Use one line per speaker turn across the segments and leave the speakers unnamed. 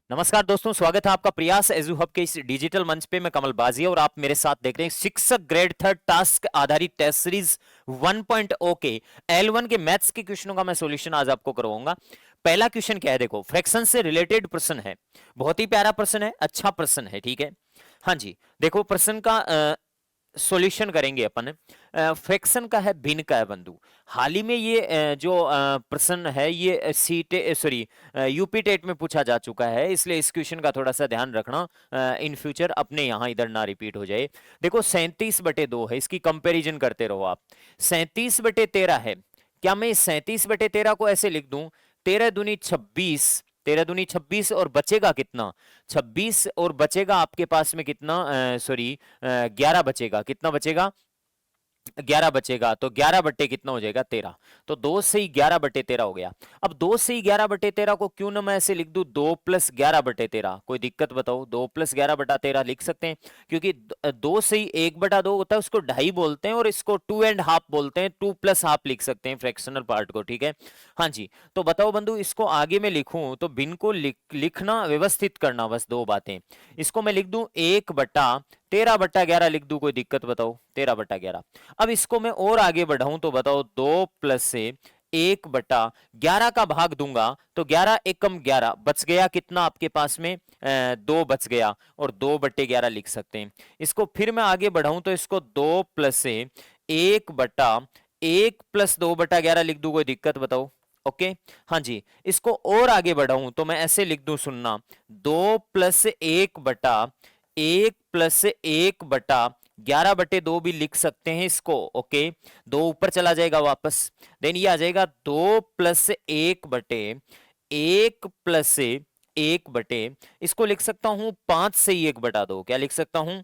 नमस्कार दोस्तों, स्वागत है आपका प्रयास एजू हब के इस डिजिटल मंच पे। मैं कमल बाजी और आप मेरे साथ देख रहे हैं शिक्षक ग्रेड थर्ड टास्क आधारित टेस्ट सीरीज 1.0 के L1 के मैथ्स के क्वेश्चनों का मैं सॉल्यूशन आज आपको करवाऊंगा। पहला क्वेश्चन क्या है, देखो फ्रैक्शन से रिलेटेड प्रश्न है, बहुत ही प्यारा प्रश्न है, अच्छा प्रश्न है, ठीक है। हाँ जी, देखो प्रश्न का सॉल्यूशन करेंगे अपन। फ्रैक्शन का है, भिन्न का है बंधु। हाल ही में ये जो प्रश्न है ये यूपी टेट में पूछा जा चुका है, इसलिए इस क्वेश्चन का थोड़ा सा ध्यान रखना इन फ्यूचर अपने यहाँ इधर ना रिपीट हो जाए। देखो 37/2 है, इसकी कंपैरिजन करते रहो आप। 37/13 है, क्या मैं 37/13 को ऐसे लिख दूं 13 दूनी 26, 13 दूनी 26 और बचेगा कितना 26 और बचेगा आपके पास में कितना 11 बचेगा, कितना बचेगा 11 बचेगा, तो 11 बट्टे कितना हो जाएगा 13। तो 2 से ही 11/13 हो गया। अब 2 से ही 11/13 को क्यों ना मैं ऐसे लिख दूं 2 + 11/13, कोई दिक्कत बताओ? 2 + 11/13 लिख सकते हैं, क्योंकि 2 से ही 1/2 होता है, उसको ढाई बोलते हैं और इसको 2.5 बोलते हैं, 2 + ½ लिख सकते हैं फ्रैक्शनल पार्ट को, ठीक है। हाँ जी, तो बताओ बंधु, इसको आगे में लिखूं तो भिन्न को लिखना व्यवस्थित करना, बस दो बातें। इसको मैं लिख दूं 1/13/11 लिख दूं, कोई दिक्कत बताओ? 13/11। अब इसको मैं और आगे बढ़ाऊं तो बताओ 2 + से 1/11 का भाग दूंगा तो 11 एकम 11 बच गया, कितना आपके पास में 2 बच गया, और 2/11 लिख सकते हैं। इसको फिर मैं आगे बढ़ाऊं तो इसको 2 + से 1/1 + 2/11 लिख दूं, कोई दिक्कत बताओ? ओके, हाँ जी। इसको और आगे बढ़ाऊं तो मैं ऐसे लिख दूं, सुनना, 2 + 1/1 + 1/11/2 भी लिख सकते हैं इसको, ओके। 2 ऊपर चला जाएगा वापस, देन ये आ जाएगा 2 + 1/1 + 1 इसको लिख सकता हूं 5 से ही 1/2, क्या लिख सकता हूं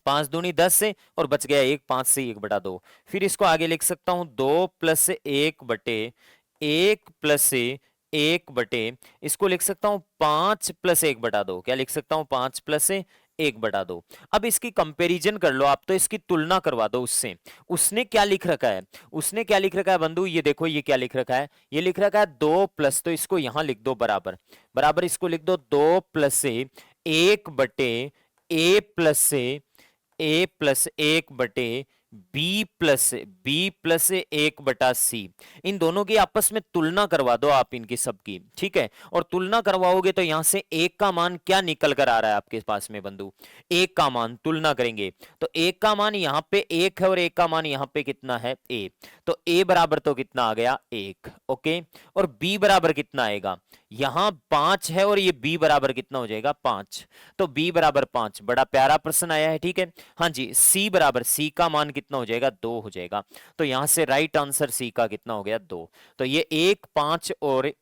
5 दूनी 10 से और बच गया 1, 5 से 1/2। फिर इसको आगे लिख सकता हूं 2 + 1/1 + 1 इसको लिख सकता हूं 5 + 1/2, क्या लिख सकता हूं 5 + 1/2। अब इसकी कंपैरिजन कर लो आप, तो इसकी तुलना करवा दो उससे। उसने क्या लिख रखा है, उसने क्या लिख रखा है बंधु, ये देखो ये क्या लिख रखा है, ये लिख रखा है 2 प्लस, तो इसको यहां लिख दो बराबर बराबर, इसको लिख दो 2 + से 1/a + 1 b + 1/c। इन दोनों की आपस में तुलना करवा दो आप इनकी सबकी, ठीक है। और तुलना करवाओगे तो यहां से एक का मान क्या निकल कर आ रहा है आपके पास में बंधु, एक का मान तुलना करेंगे तो एक का मान यहां पे 1 है और एक का मान यहां पे कितना है a, तो a बराबर तो कितना आ गया 1, ओके। और b बराबर कितना आएगा, यहां 5 है और ये b बराबर कितना हो जाएगा 5, तो b बराबर 5। बड़ा प्यारा प्रश्न आया है, ठीक है। हाँ जी, सी बराबर, सी का मान कितना हो जाएगा 2 हो जाएगा, तो यहां से राइट आंसर सी का कितना हो गया 2। तो ये 1, 5 और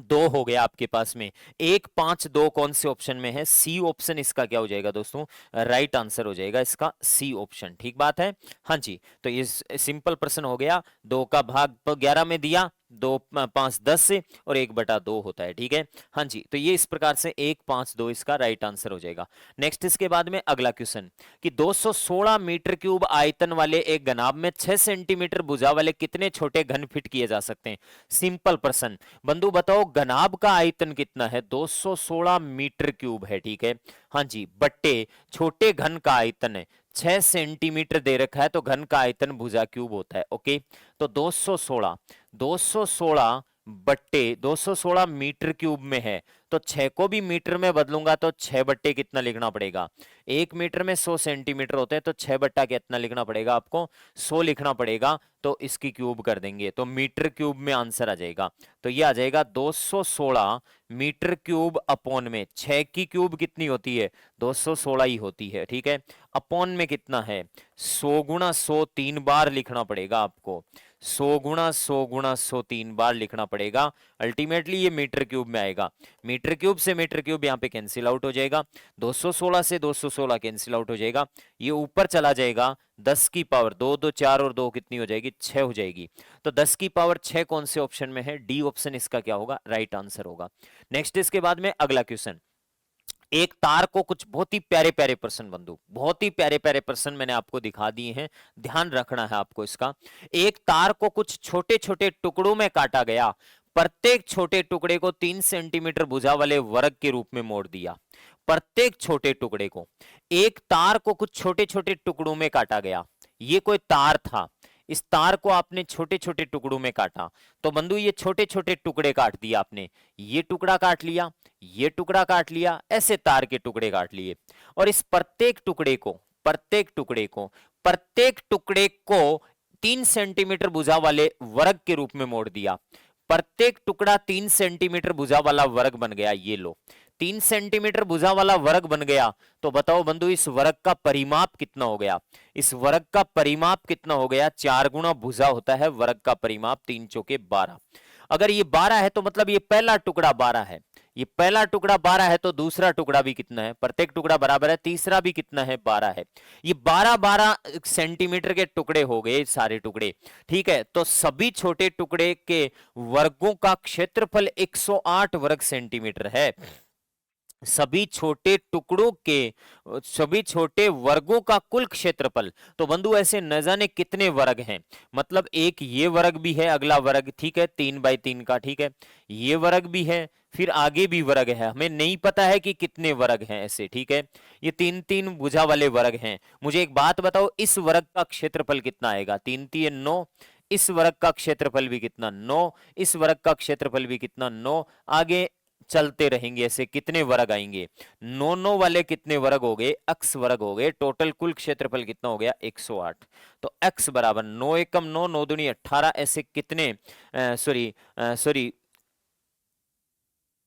2 हो गया आपके पास में। 1, 5, 2 कौन से ऑप्शन में है, सी ऑप्शन इसका क्या हो जाएगा दोस्तों, राइट आंसर हो जाएगा इसका सी ऑप्शन, ठीक बात है। हाँ जी, तो ये सिंपल प्रश्न हो गया। 2 का भाग 11 में दिया, 2 5 10 से, और 1/2 होता है, ठीक है। हाँ जी, तो ये इस प्रकार से 1, 5, 2 इसका राइट आंसर हो जाएगा। नेक्स्ट इसके बाद में अगला क्वेश्चन कि 216 मीटर क्यूब आयतन वाले एक घनाभ में 6 सेंटीमीटर भुजा वाले कितने छोटे घन फिट किए जा सकते हैं। सिंपल प्रश्न बंधु, बताओ घनाभ का आयतन कितना है, 216 मीटर क्यूब है, ठीक है। हाँ जी, बट्टे छोटे घन का आयतन है 6 सेंटीमीटर दे रखा है, तो घन का आयतन भुजा क्यूब होता है, ओके। तो 216 बट्टे 216 मीटर क्यूब में है, तो 6 को भी मीटर में बदलूंगा तो 6 बट्टे कितना लिखना पड़ेगा, 1 मीटर में 100 सेंटीमीटर होते हैं, तो 6 बट्टा कितना लिखना पड़ेगा आपको 100 लिखना पड़ेगा, तो इसकी क्यूब कर देंगे तो मीटर क्यूब में आंसर आ जाएगा। तो ये आ जाएगा 216 मीटर क्यूब अपॉन में 6 की क्यूब कितनी होती है 216 ही होती है, ठीक है। अपॉन में कितना है 100 × 100 3 बार लिखना पड़ेगा आपको, 100 × 100 × 100 3 बार लिखना पड़ेगा। अल्टीमेटली ये मीटर क्यूब में आएगा, मीटर क्यूब से मीटर क्यूब यहाँ पे कैंसिल आउट हो जाएगा, 216 से 216 कैंसिल आउट हो जाएगा, ये ऊपर चला जाएगा 10 की पावर 2, 2 4 और 2 कितनी हो जाएगी 6 हो जाएगी। तो 10 की पावर 6 कौन से ऑप्शन में है, डी ऑप्शन इसका क्या होगा राइट आंसर होगा। नेक्स्ट इसके बाद में अगला क्वेश्चन, एक तार को कुछ बहुत ही प्यारे प्यारे प्रश्न बंधु, बहुत ही प्यारे प्यारे प्रश्न मैंने आपको दिखा दिए हैं, ध्यान रखना है आपको इसका। एक तार को कुछ छोटे छोटे टुकड़ों में काटा गया, प्रत्येक छोटे टुकड़े को 3 सेंटीमीटर भुजा वाले वर्ग के रूप में मोड़ दिया। प्रत्येक छोटे टुकड़े को, एक तार को कुछ छोटे छोटे टुकड़ों में काटा गया। ये कोई तार था, इस तार को आपने छोटे छोटे टुकड़ों में काटा, तो बंधु ये छोटे छोटे टुकड़े काट दिए आपने। ये टुकड़ा काट लिया, ये टुकड़ा काट लिया, ऐसे तार के टुकड़े काट लिए। और इस प्रत्येक टुकड़े को, प्रत्येक टुकड़े को, प्रत्येक टुकड़े को 3 सेंटीमीटर भुजा वाले वर्ग के रूप में मोड़ दिया। प्रत्येक टुकड़ा 3 सेंटीमीटर भुजा वाला वर्ग बन गया। ये लो, 3 सेंटीमीटर भुजा वाला वर्ग बन गया। तो बताओ बंधु इस वर्ग का परिमाप कितना हो गया? इस वर्ग का परिमाप कितना हो गया? 4 गुना भुजा होता है वर्ग का परिमाप, 3 चौके 12। अगर ये 12 है तो मतलब ये पहला टुकड़ा 12 है। ये पहला टुकड़ा 12 है तो दूसरा टुकड़ा भी कितना है? प्रत्येक टुकड़ा बराबर है, तीसरा भी कितना है? 12 है। ये 12-12 सेंटीमीटर के टुकड़े हो गए सारे टुकड़े, ठीक है। तो सभी छोटे टुकड़े के वर्गों का क्षेत्रफल 108 वर्ग सेंटीमीटर है। सभी छोटे टुकड़ों के, सभी छोटे वर्गों का कुल क्षेत्रफल। तो बंधु ऐसे न जाने कितने वर्ग हैं, मतलब एक ये वर्ग भी है, अगला वर्ग, ठीक है, 3x3 का, ठीक है, ये वर्ग भी है, फिर आगे भी वर्ग है, हमें नहीं पता है कि कितने वर्ग हैं ऐसे, ठीक है। ये 3-3 भुजा वाले वर्ग हैं। मुझे एक बात बताओ, इस वर्ग का क्षेत्रफल कितना आएगा? 3×3 9। इस वर्ग का क्षेत्रफल भी कितना? 9। इस वर्ग का क्षेत्रफल भी कितना? 9। आगे चलते रहेंगे, ऐसे कितने वर्ग आएंगे? 9 वाले कितने वर्ग हो गए? x वर्ग हो गए। टोटल कुल क्षेत्रफल कितना हो गया? 108। तो x बराबर 9 एकम 9, 9 दूनी 18, ऐसे कितने सॉरी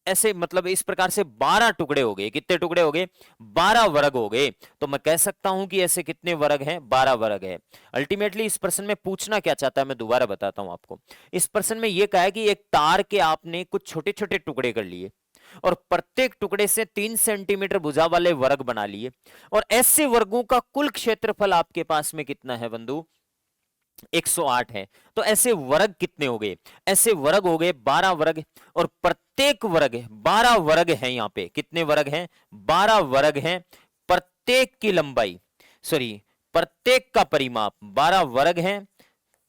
ऐसे मतलब इस प्रकार से 12 टुकड़े हो गए। कितने टुकड़े हो गए? 12 वर्ग हो गए। तो मैं कह सकता हूं कि ऐसे कितने वर्ग हैं? 12 वर्ग है। अल्टीमेटली इस प्रश्न में पूछना क्या चाहता है मैं दोबारा बताता हूं आपको। इस प्रश्न में यह कहा है कि एक तार के आपने कुछ छोटे छोटे टुकड़े कर लिए और प्रत्येक टुकड़े से 3 सेंटीमीटर भुजा वाले वर्ग बना लिए, और ऐसे वर्गों का कुल क्षेत्रफल आपके पास में कितना है बंधु? 108 है। तो ऐसे वर्ग कितने हो गए? ऐसे वर्ग हो गए 12 वर्ग, और प्रत्येक वर्ग 12 वर्ग है। यहां पे कितने वर्ग हैं? 12 वर्ग हैं। प्रत्येक की लंबाई, प्रत्येक का परिमाप 12 वर्ग हैं।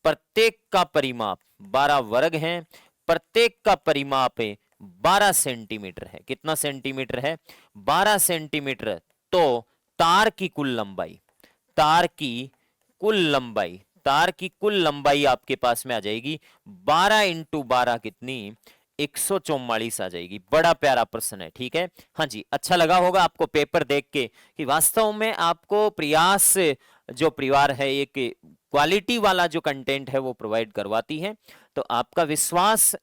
प्रत्येक का परिमाप 12 वर्ग हैं। प्रत्येक का परिमाप है 12 सेंटीमीटर है। कितना सेंटीमीटर है? 12 सेंटीमीटर। तो तार की कुल लंबाई, तार की कुल लंबाई, तार की कुल लंबाई आपके पास में आ जाएगी 12 × 12 कितनी? 144 आ जाएगी। बड़ा प्यारा प्रश्न है, ठीक है। हाँ जी, अच्छा लगा होगा आपको पेपर देख के कि वास्तव में आपको प्रयास जो परिवार है एक क्वालिटी वाला जो कंटेंट है वो प्रोवाइड करवाती है। तो आपका विश्वास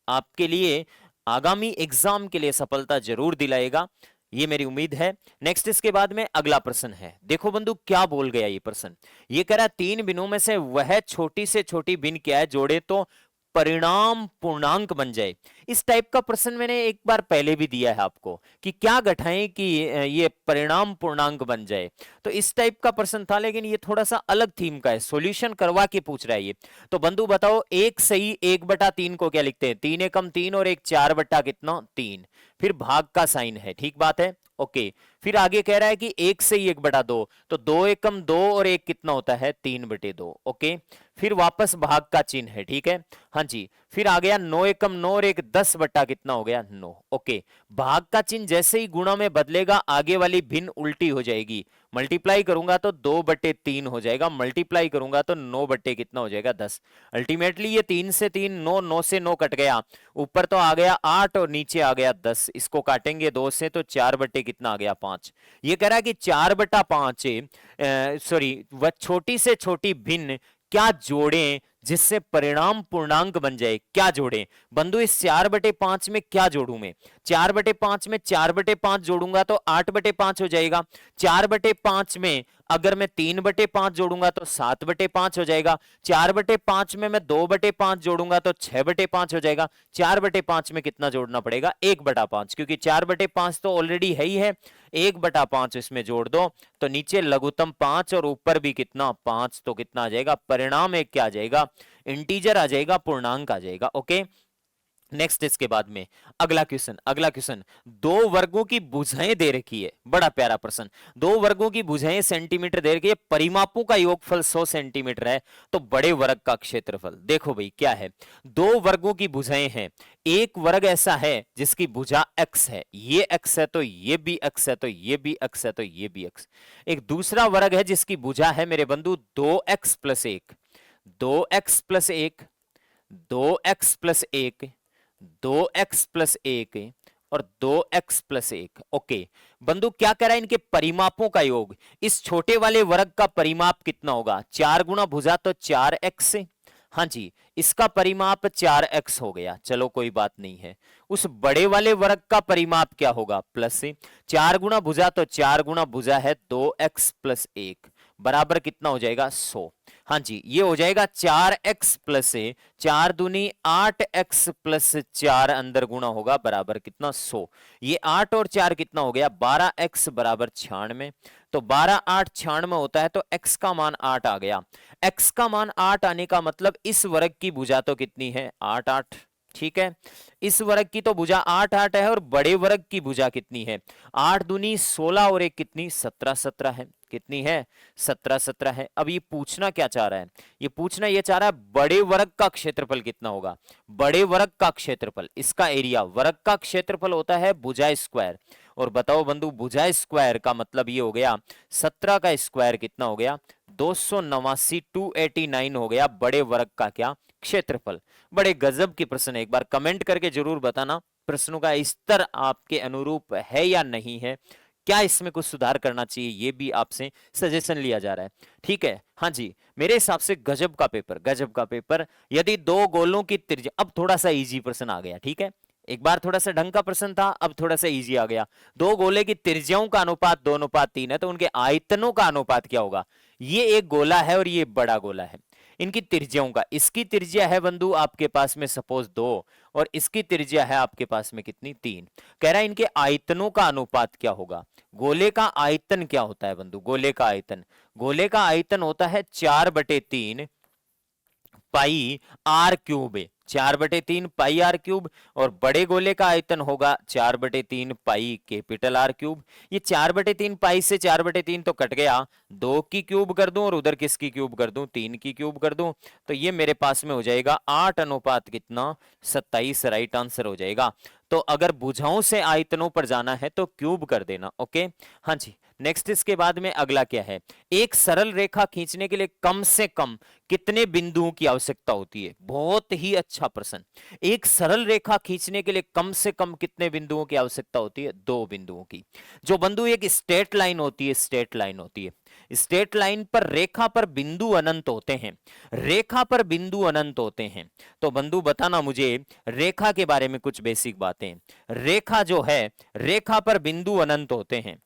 आपके लिए आगामी एग्जाम के लिए सफलता जरूर दिलाएगा, ये मेरी उम्मीद है। नेक्स्ट इसके बाद में अगला प्रश्न है। देखो बंधु क्या बोल गया ये प्रश्न। ये कह रहा 3 बिनों में से वह छोटी से छोटी भिन्न क्या है, जोड़े तो परिणाम पूर्णांक बन जाए। इस टाइप का प्रश्न मैंने एक बार पहले भी दिया है आपको कि क्या घटाएं कि ये परिणाम पूर्णांक बन जाए। तो इस टाइप का प्रश्न था, लेकिन ये थोड़ा सा अलग थीम का है, सॉल्यूशन करवा के पूछ रहा है ये। तो बंधु बताओ, एक सही 1/3 को क्या लिखते हैं? 3 एकम 3 और एक 4 बट्टा कितना? 3। फिर भाग का साइन है, ठीक बात है, ओके। फिर आगे कह रहा है कि 1 सही 1/2, तो 2 एकम 2 और 1 कितना होता है? 3/2, ओके। फिर वापस भाग का चिन्ह है, ठीक है, हाँ जी। फिर आ गया 9 एकम 9 और 1 10 बट्टा कितना हो गया? 9, ओके। भाग का चिन्ह जैसे ही गुणा में बदलेगा, आगे वाली भिन्न उल्टी हो जाएगी। मल्टीप्लाई करूंगा तो 2/3 हो जाएगा, मल्टीप्लाई करूंगा तो 9 बट्टे कितना हो जाएगा? 10। अल्टीमेटली ये 3 से 3 9, 9 से 9 कट गया, ऊपर तो आ गया 8 और नीचे आ गया 10। इसको काटेंगे 2 से तो 4 बट्टे कितना आ गया? 5। ये कह रहा है कि 4/5 वह छोटी से छोटी भिन्न क्या जोड़ें जिससे परिणाम पूर्णांक बन जाए। क्या जोड़ें बंधु? इस 4/5 में क्या जोड़ूं मैं? 4/5 में 4/5 जोड़ूंगा तो 8/5 हो जाएगा। 4/5 में अगर मैं 3/5 जोड़ूंगा तो 7/5 हो जाएगा। 4/5 में मैं 2/5 जोड़ूंगा तो 6/5 हो जाएगा। 4/5 में कितना जोड़ना पड़ेगा? 1/5, क्योंकि 4/5 तो ऑलरेडी है ही है। 1/5 इसमें जोड़ दो तो नीचे लघुत्तम 5 और ऊपर भी कितना? 5। तो कितना आ जाएगा? परिणाम एक क्या आ जाएगा? इंटीजर आ जाएगा, पूर्णांक आ जाएगा, ओके। नेक्स्ट इसके बाद में अगला क्वेश्चन, दो वर्गों की भुजाएं दे रखी है, बड़ा प्यारा प्रश्न। दो वर्गों की भुजाएं सेंटीमीटर दे रखी है, परिमापों का योगफल 100 सेंटीमीटर है, तो बड़े वर्ग का क्षेत्रफल। देखो भाई क्या है, दो वर्गों की भुजाएं हैं, एक वर्ग ऐसा है जिसकी भुजा x है, ये x है तो ये भी x है, तो ये भी x है तो ये भी x। एक दूसरा वर्ग है जिसकी भुजा है मेरे बंधु 2x plus 1, 2x plus 1, 2x plus 1, 2x plus 1 और 2x प्लस 1। ओके बंधु क्या कह रहा है, इनके परिमापों का योग। इस छोटे वाले वर्ग का परिमाप कितना होगा, 4 गुना भुजा तो 4x। हाँ जी, इसका परिमाप 4x हो गया, चलो कोई बात नहीं है। उस बड़े वाले वर्ग का परिमाप क्या होगा, प्लस 4 गुना भुजा तो 4 गुना भुजा है 2x प्लस 1 बराबर कितना हो जाएगा 100। हाँ जी, ये हो जाएगा 4x प्लस 4 दूनी 8x प्लस 4 अंदर गुना होगा बराबर कितना 100। ये 8 और 4 कितना हो गया 12x बराबर 96। तो 12 8 96 होता है, तो x का मान 8 आ गया। x का मान 8 आने का मतलब इस वर्ग की भुजा तो कितनी है 8 8, ठीक है। इस वर्ग की तो भुजा 8 8 है और बड़े वर्ग की भुजा कितनी है 8 दूनी 16 और एक कितनी 17 17 है। कितनी है 17 17 है। अब ये पूछना क्या चाह रहा है, ये पूछना ये चाह रहा है बड़े वर्ग का क्षेत्रफल कितना होगा। बड़े वर्ग का क्षेत्रफल, इसका एरिया, वर्ग का क्षेत्रफल होता है भुजा स्क्वायर। और बताओ बंधु भुजा स्क्वायर का मतलब ये हो गया 17 का स्क्वायर कितना हो गया 289, 289 हो गया बड़े वर्ग का क्या क्षेत्रफल। बड़े गजब की प्रश्न है, एक बार कमेंट करके जरूर बताना प्रश्नों का स्तर आपके अनुरूप है या नहीं है, क्या इसमें कुछ सुधार करना चाहिए, ये भी आपसे सजेशन लिया जा रहा है। ठीक है, हाँ जी, मेरे हिसाब से गजब का पेपर, गजब का पेपर। यदि दो गोलों की त्रिज्या, अब थोड़ा सा इजी प्रश्न आ गया, ठीक है। एक बार थोड़ा सा ढंग का प्रश्न था, अब थोड़ा सा इजी आ गया। दो गोले की त्रिज्याओं का अनुपात 2:3 है, तो उनके आयतनों का अनुपात क्या होगा। ये एक गोला है और ये बड़ा गोला है, इनकी त्रिज्याओं का, इसकी त्रिज्या है बंधु आपके पास में सपोज 2 और इसकी त्रिज्या है आपके पास में कितनी 3। कह रहा है इनके आयतनों का अनुपात क्या होगा। गोले का आयतन क्या होता है बंधु, गोले का आयतन, गोले का आयतन होता है 4/3 pi r cube, 4/3 pi r cube. और बड़े गोले का आयतन होगा 4/3 पाई कैपिटल आर क्यूब। ये 4/3 पाई से 4/3 तो कट गया, 2 की क्यूब कर दूं और उधर किसकी क्यूब कर दूं 3 की क्यूब कर दूं, तो ये मेरे पास में हो जाएगा 8 अनुपात कितना 27, राइट आंसर हो जाएगा। तो अगर भुजाओं से आयतनों पर जाना है तो क्यूब कर देना। ओके हाँ जी, नेक्स्ट इसके बाद में अगला क्या है, एक सरल रेखा खींचने के लिए कम से कम कितने बिंदुओं की आवश्यकता होती है। बहुत ही अच्छा प्रश्न। एक सरल रेखा खींचने के लिए कम से कम कितने बिंदुओं की आवश्यकता होती है, 2 बिंदुओं की। जो बंधु एक स्ट्रेट लाइन होती है, स्ट्रेट लाइन होती है, स्ट्रेट लाइन पर रेखा पर बिंदु अनंत होते हैं, रेखा पर बिंदु अनंत होते हैं। तो बंधु बताना मुझे रेखा के बारे में कुछ बेसिक बातें। रेखा जो है, रेखा पर बिंदु अनंत होते हैं,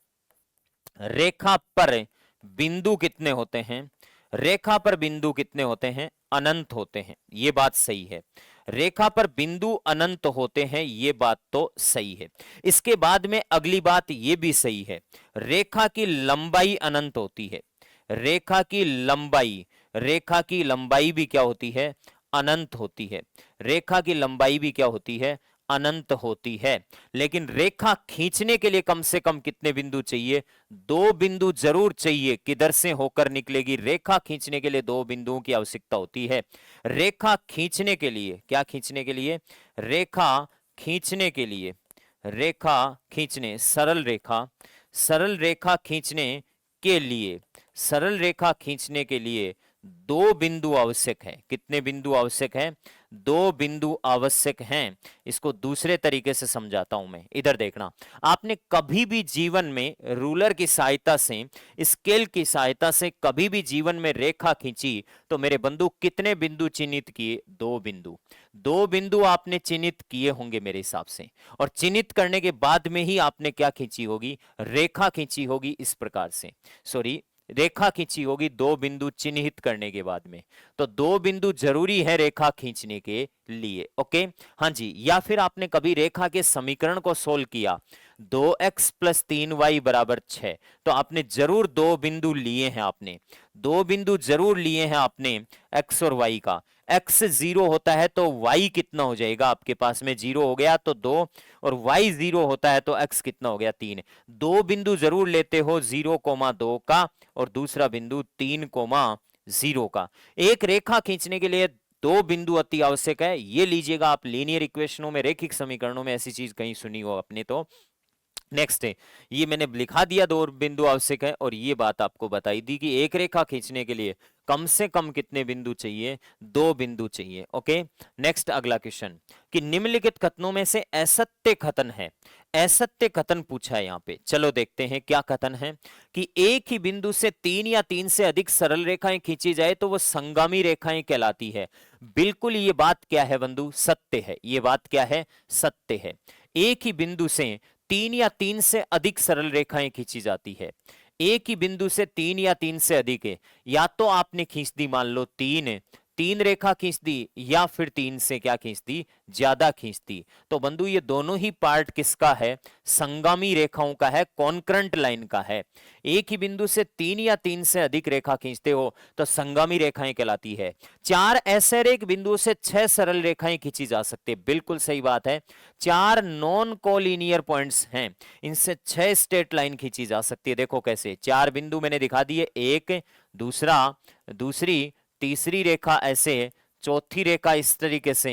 रेखा पर बिंदु कितने होते हैं, रेखा पर बिंदु कितने होते हैं, अनंत होते हैं, ये बात सही है। रेखा पर बिंदु अनंत होते हैं, ये बात तो सही है। इसके बाद में अगली बात ये भी सही है, रेखा की लंबाई अनंत होती है, रेखा की लंबाई, रेखा की लंबाई भी क्या होती है, अनंत होती है। रेखा की लंबाई भी क्या होती है, अनंत होती है। लेकिन रेखा खींचने के लिए कम से कम कितने बिंदु चाहिए, 2 बिंदु जरूर चाहिए। किधर से होकर निकलेगी, रेखा खींचने के लिए 2 बिंदुओं की आवश्यकता होती है। रेखा खींचने के लिए, क्या खींचने के लिए, रेखा खींचने के लिए, रेखा खींचने, सरल रेखा, सरल रेखा खींचने के लिए, सरल रेखा खींचने के लिए 2 बिंदु आवश्यक है। कितने बिंदु आवश्यक है, 2 बिंदु आवश्यक हैं। इसको दूसरे तरीके से समझाता हूं मैं, इधर देखना। आपने कभी भी जीवन में रूलर की सहायता से, स्केल की सहायता से कभी भी जीवन में रेखा खींची तो मेरे बंधु कितने बिंदु चिन्हित किए, 2 बिंदु। 2 बिंदु आपने चिन्हित किए होंगे मेरे हिसाब से, और चिन्हित करने के बाद में ही आपने क्या खींची होगी, रेखा खींची होगी। इस प्रकार से, सॉरी, रेखा खींची होगी 2 बिंदु चिन्हित करने के बाद में। तो 2 बिंदु जरूरी है रेखा खींचने के लिए। ओके हाँ जी, या फिर आपने कभी रेखा के समीकरण को सोल्व किया, 2x + 3y = 6, तो आपने जरूर 2 बिंदु लिए हैं, आपने 2 बिंदु जरूर लिए हैं आपने x और y का। x 0 होता है तो y कितना हो जाएगा आपके पास में, 0 हो गया तो 2, और y 0 होता है तो x कितना हो गया, 3। दो बिंदु जरूर लेते हो, 0,2 का और दूसरा बिंदु 3,0 का। एक रेखा खींचने के लिए दो बिंदु अति आवश्यक है, ये लीजिएगा आप लीनियर इक्वेशनों में, रेखिक समीकरणों में ऐसी चीज कहीं सुनी हो आपने तो। नेक्स्ट है, ये मैंने लिखा दिया दो बिंदु आवश्यक है, और ये बात आपको बताई दी कि एक रेखा खींचने के लिए कम से कम कितने बिंदु चाहिए, दो बिंदु चाहिए। ओके, नेक्स्ट अगला क्वेश्चन कि निम्नलिखित कथनों में से असत्य कथन है, असत्य कथन पूछा है यहाँ पे। चलो देखते हैं क्या कथन है कि एक ही बिंदु से 3 या 3 से अधिक सरल रेखाएं खींची जाए तो वो संगामी रेखाएं कहलाती है। बिल्कुल ये बात क्या है बंधु, सत्य है। ये बात क्या है, सत्य है। एक ही बिंदु से 3 या 3 से अधिक सरल रेखाएं खींची जाती है। एक ही बिंदु से 3 या 3 से अधिक है, या तो आपने खींच दी मान लो 3 रेखा खींच दी, या फिर 3 से क्या खींच दी, ज्यादा खींच दी। तो बंधु ये दोनों ही पार्ट किसका है, संगामी रेखाओं का है, कॉन्करेंट लाइन का है। एक ही बिंदु से 3 या 3 से अधिक रेखा खींचते हो तो संगामी रेखाएं कहलाती है। 4 ऐसे रेख बिंदुओं से 6 सरल रेखाएं खींची जा सकती है, बिल्कुल सही बात है। 4 नॉन कोलिनियर पॉइंट्स हैं, इनसे 6 स्ट्रेट लाइन खींची जा सकती है। देखो कैसे, 4 बिंदु मैंने दिखा दिए, एक, दूसरा, दूसरी, तीसरी रेखा ऐसे, चौथी रेखा इस तरीके से,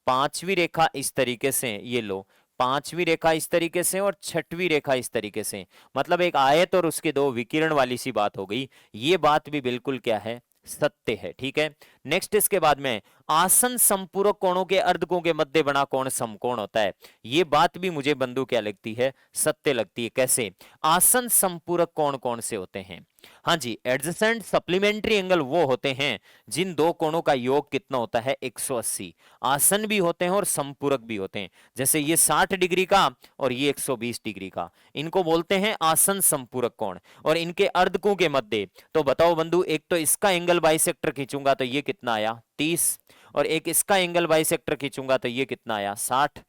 पांचवी रेखा इस तरीके से, ये लो, पांचवी रेखा इस तरीके से और छठवीं रेखा इस तरीके से। मतलब एक आयत और उसके दो विकिरण वाली सी बात हो गई। ये बात भी बिल्कुल क्या है, सत्य है। ठीक है, नेक्स्ट इसके बाद में आसन संपूरक कोणों के अर्धकों के मध्य बना कोण समकोण होता है। ये बात भी मुझे बंधु क्या लगती है, सत्य लगती है। कैसे, आसन संपूरक कोण कौन से होते हैं, हाँ जी, एडजेसेंट सप्लीमेंट्री एंगल वो होते हैं जिन दो कोणों का योग कितना होता है, 180। आसन भी होते हैं और संपूरक भी होते हैं, जैसे ये 60 डिग्री का और ये 120 डिग्री का, इनको बोलते हैं आसन संपूरक कोण। और इनके अर्धकों के मध्य, तो बताओ बंधु, एक तो इसका एंगल बाइसेक्टर खींचूंगा तो ये कितना आया, 30, और एक इसका एंगल बाइसेक्टर खींचूंगा तो ये कितना आया, 60।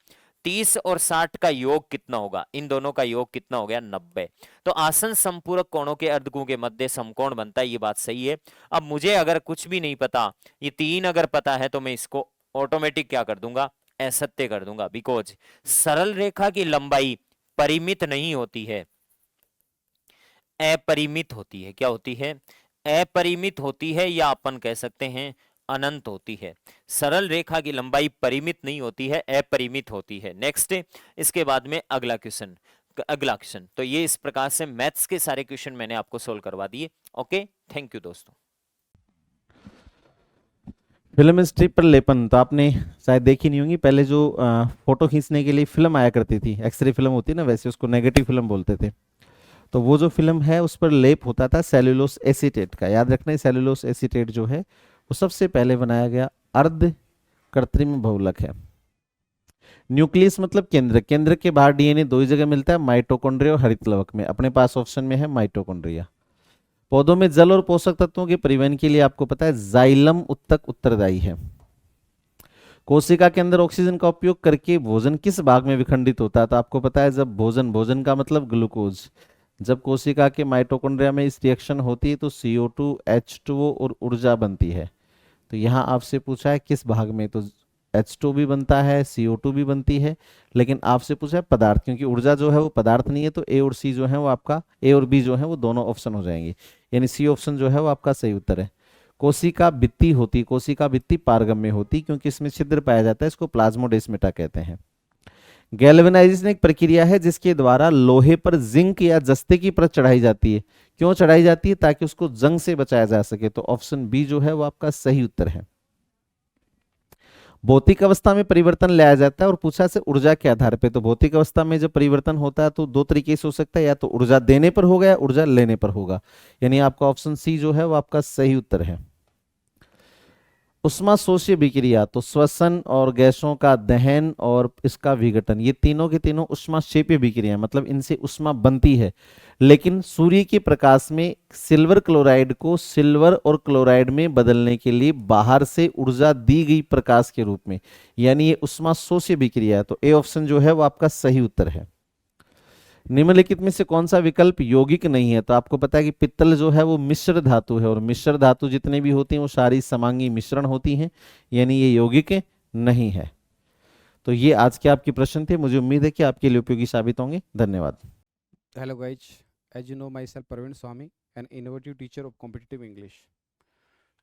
30 और 60 का योग कितना होगा, इन दोनों का योग कितना हो गया, 90। तो आसन संपूरक कोणों के अर्धकों के मध्य समकोण बनता है, ये बात सही है। अब मुझे अगर कुछ भी नहीं पता, ये 3 अगर पता है तो मैं इसको ऑटोमेटिक क्या कर दूंगा, असत्य कर दूंगा। बिकॉज सरल रेखा की लंबाई परिमित नहीं होती है, अपरिमित होती है। क्या होती है, अपरिमित होती है, या अपन कह सकते हैं अनंत होती है। सरल रेखा की लंबाई परिमित नहीं होती है, अपरिमित होती है। नेक्स्ट, इसके बाद में अगला क्वेश्चन, तो ये इस प्रकार से मैथ्स के सारे क्वेश्चन मैंने आपको सोल्व करवा दिए। ओके, थैंक यू दोस्तों।
फिल्म स्ट्रिप पर लेपन तो आपने शायद देखी नहीं होंगी। पहले जो फोटो खींचने के लिए फिल्म आया करती थी, एक्सरे फिल्म होती है ना, वैसे उसको नेगेटिव फिल्म बोलते थे। तो वो जो फिल्म है उस पर लेप होता था सेलुलोस एसीटेट का। याद रखना, सेलुलोस एसीटेट जो है वो सबसे पहले बनाया गया अर्ध कृत्रिम बहुलक है। न्यूक्लियस मतलब केंद्र, केंद्र के बाहर डीएनए दो ही जगह मिलता है, माइटोकॉन्ड्रिया और हरितलवक में। अपने पास ऑप्शन में है माइटोकॉन्ड्रिया। पौधों में जल और पोषक तत्वों के परिवहन के लिए आपको पता है जाइलम उत्तक उत्तरदायी है। कोशिका के अंदर ऑक्सीजन का उपयोग करके भोजन किस भाग में विखंडित होता है, तो आपको पता है जब भोजन का मतलब ग्लूकोज, जब कोशिका के माइटोकॉन्ड्रिया में इस रिएक्शन होती है तो CO2 H2O और ऊर्जा बनती है। तो यहाँ आपसे पूछा है किस भाग में, तो H2 भी बनता है, CO2 भी बनती है, लेकिन आपसे पूछा है पदार्थ, क्योंकि ऊर्जा जो है वो पदार्थ नहीं है, तो A और C जो है वो आपका, A और B जो है वो दोनों ऑप्शन हो जाएंगे, यानी C ऑप्शन जो है वो आपका सही उत्तर है। कोशिका भित्ति होती, कोशिका भित्ति पारगम्य होती क्योंकि इसमें छिद्र पाया जाता है, इसको प्लाज्मोडेस्माटा कहते हैं। गैल्वेनाइजेशन एक प्रक्रिया है जिसके द्वारा लोहे पर जिंक या जस्ते की परत चढ़ाई जाती है। क्यों चढ़ाई जाती है, ताकि उसको जंग से बचाया जा सके। तो ऑप्शन बी जो है वो आपका सही उत्तर है। भौतिक अवस्था में परिवर्तन लाया जाता है और पूछा से ऊर्जा के आधार पे। तो भौतिक अवस्था में जब परिवर्तन होता है तो दो तरीके से हो सकता है, या तो ऊर्जा देने पर होगा या ऊर्जा लेने पर होगा, यानी आपका ऑप्शन सी जो है वो आपका सही उत्तर है। उष्माशोष्य विक्रिया, तो श्वसन और गैसों का दहन और इसका विघटन, ये तीनों के तीनों उष्माक्षेपीय विक्रिया, मतलब इनसे उष्मा बनती है। लेकिन सूर्य के प्रकाश में सिल्वर क्लोराइड को सिल्वर और क्लोराइड में बदलने के लिए बाहर से ऊर्जा दी गई प्रकाश के रूप में, यानी ये उष्माशोष्य विक्रिया है। तो ए ऑप्शन जो है वो आपका सही उत्तर है। निम्नलिखित में से कौन सा विकल्प यौगिक नहीं है? तो आपको पता है कि पित्तल जो है वो मिश्र धातु है, और मिश्र धातु जितने भी होती हैं वो सारी समांगी मिश्रण होती हैं, यानी ये यौगिक नहीं है। तो ये आज के आपके प्रश्न थे, मुझे उम्मीद है कि आपके लिए उपयोगी साबित होंगे। धन्यवाद।
Hello guys, as you know myself Praveen Swami, an innovative teacher of competitive English.